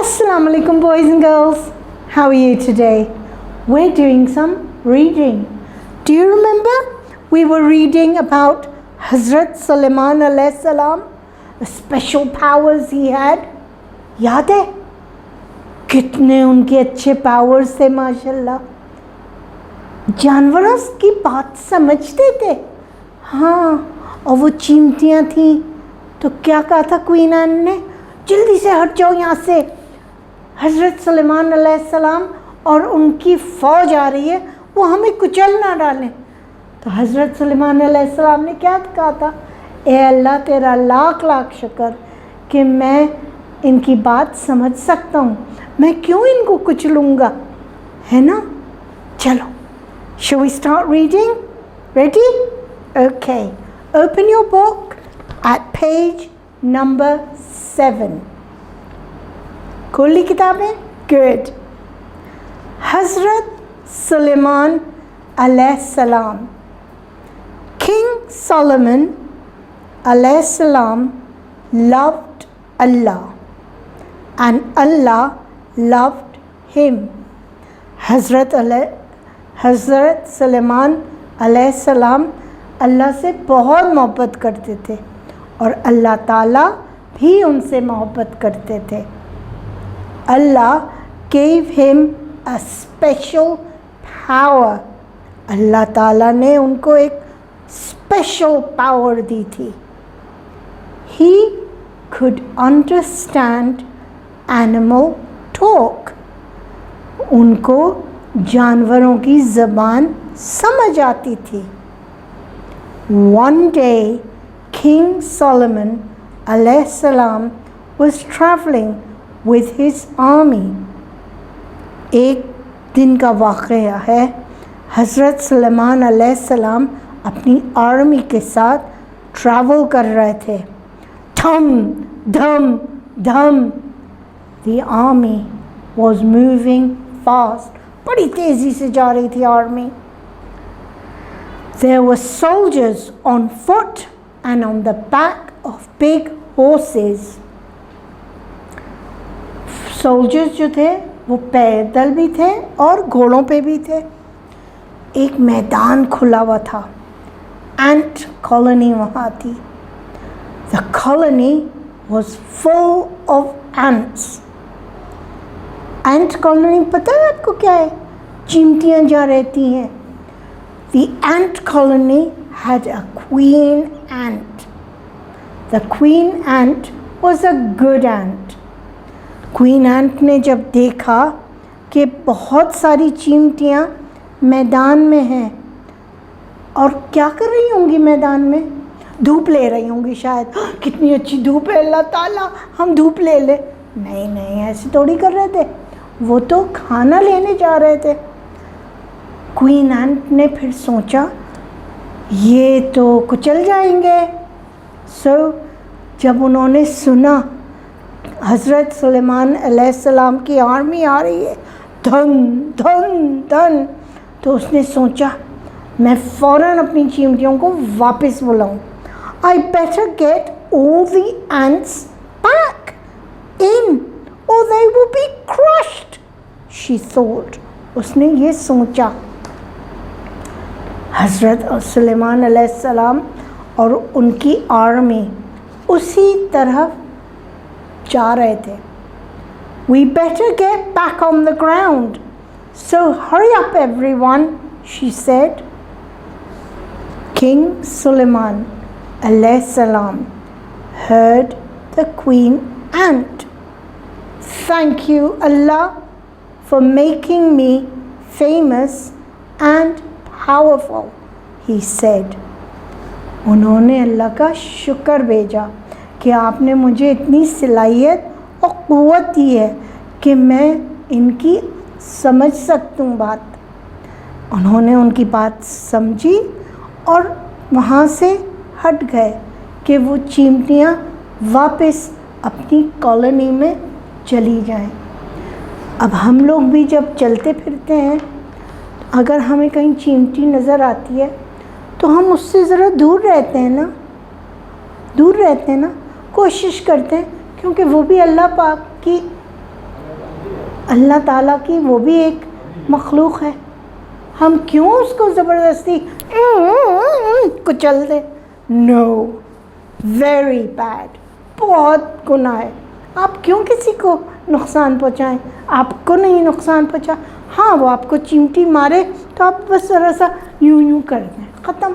Assalamu alaikum boys and girls. How are you today? We're doing some reading. Do you remember we were reading about Hazrat Sulaiman alayhi salam, the special powers he had? याद है कितने उनके अच्छे powers थे माशाल्लाह. जानवरों की बात समझते थे. हाँ, और वो चींटियाँ थीं तो क्या कहा था क्वीन आन ने, जल्दी से हट जाओ यहाँ से, हज़रत सुलेमान अलैहिस्सलाम और उनकी फ़ौज आ रही है, वो हमें कुचल ना डालें. तो हज़रत सुलेमान अलैहिस्सलाम ने क्या कहा था, ए अल्लाह तेरा लाख लाख शुक्र कि मैं इनकी बात समझ सकता हूँ, मैं क्यों इनको कुचलूँगा, है ना. चलो, shall we start reading? Ready? Okay. Open your book at page number 7. खोली किताबें? Good. Hazrat Sulaiman alayhi salam. King Solomon alayhi salam loved Allah and Allah loved him. Hazrat Sulaiman alayhi salam अल्लाह से बहुत मोहब्बत करते थे और अल्लाह ताला भी उनसे मोहब्बत करते थे. Allah gave him a special power. अल्लाह ताला ने उनको एक special power दी थी. He could understand animal talk. उनको जानवरों की ज़बान समझ आती थी. One day, King Solomon alayhi salam was traveling with his army. एक दिन का वाक़या है, हज़रत सुलेमान अलैहि सलाम अपनी आर्मी के साथ ट्रैवल कर रहे थे. धम धम धम. The army was moving fast. बड़ी तेज़ी से जा रही थी army. There were soldiers on foot and on the back of big horses. Soldiers जो थे वो पैदल भी थे और घोड़ों पे भी थे. एक मैदान खुला हुआ था. Ant colony वहाँ थी. The colony was full of ants. Ant colony पता है आपको क्या है? चींटियाँ जहाँ रहती हैं. The ant colony had a queen ant. The queen ant was a good ant. Queen ant ने जब देखा कि बहुत सारी चींटियाँ मैदान में हैं और क्या कर रही होंगी मैदान में, धूप ले रही होंगी शायद. कितनी अच्छी धूप है, अल्लाह ताला हम धूप ले ले. नहीं नहीं, ऐसे थोड़ी कर रहे थे, वो तो खाना लेने जा रहे थे. क्वीन एंट ने फिर सोचा ये तो कुचल जाएंगे. जब उन्होंने सुना हज़रत सुलेमान अलैहिस्सलाम की आर्मी आ रही है, धन धन धन, तो उसने सोचा मैं फ़ौरन अपनी चींटियों को वापस बुलाऊं. I better get all the ants back in or they will be crushed, she thought. उसने ये सोचा. हज़रत सुलेमान अलैहिस्सलाम और उनकी आर्मी उसी तरफ जा रहे थे. We better get back on the ground, so hurry up everyone, she said. King Sulaiman अलैहिस्सलाम heard the queen ant. Thank you Allah for making me famous and powerful, he said. उन्होंने अल्लाह का शुक्र भेजा कि आपने मुझे इतनी सलाहियत और क़ुव्वत दी है कि मैं इनकी समझ सकता हूँ बात. उन्होंने उनकी बात समझी और वहाँ से हट गए कि वो चींटियाँ वापस अपनी कॉलोनी में चली जाएं. अब हम लोग भी जब चलते फिरते हैं, अगर हमें कहीं चींटी नज़र आती है तो हम उससे ज़रा दूर रहते हैं ना, कोशिश करते हैं, क्योंकि वो भी अल्लाह पाक की अल्लाह ताला की वो भी एक मखलूक है, हम क्यों उसको ज़बरदस्ती कुचल दे? नो, वेरी बैड, बहुत गुनाह है। आप क्यों किसी को नुकसान पहुंचाएं? आपको नहीं नुकसान पहुंचा, हाँ वो आपको चिमटी मारे तो आप बस ज़रा सा यूं यूं कर दें, ख़त्म।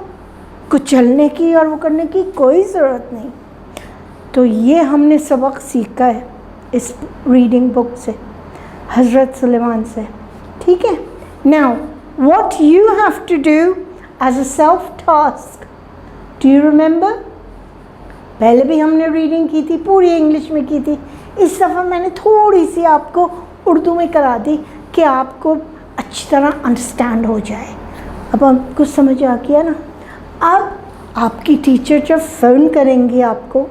कुचलने की और वो करने की कोई ज़रूरत नहीं। तो ये हमने सबक सीखा है इस रीडिंग बुक से, हज़रत सुलेमान से, ठीक है। Now what you have to do as a self task, do you remember? पहले भी हमने रीडिंग की थी, पूरी इंग्लिश में की थी, इस दफ़ा मैंने थोड़ी सी आपको उर्दू में करा दी कि आपको अच्छी तरह अंडरस्टैंड हो जाए। अब आपको समझ आ गया ना? अब आपकी टीचर जब फ़ोन करेंगी आपको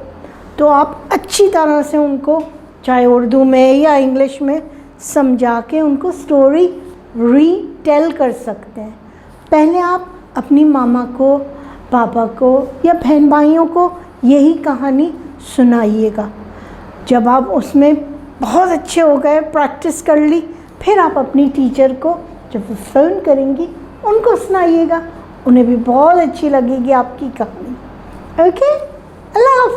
तो आप अच्छी तरह से उनको चाहे उर्दू में या इंग्लिश में समझा के उनको स्टोरी रीटेल कर सकते हैं। पहले आप अपनी मामा को, पापा को या बहन भाइयों को यही कहानी सुनाइएगा। जब आप उसमें बहुत अच्छे हो गए, प्रैक्टिस कर ली, फिर आप अपनी टीचर को जब वो फ़ोन करेंगी उनको सुनाइएगा, उन्हें भी बहुत अच्छी लगेगी आपकी कहानी। ओके, अल्लाह हाफ़िज़।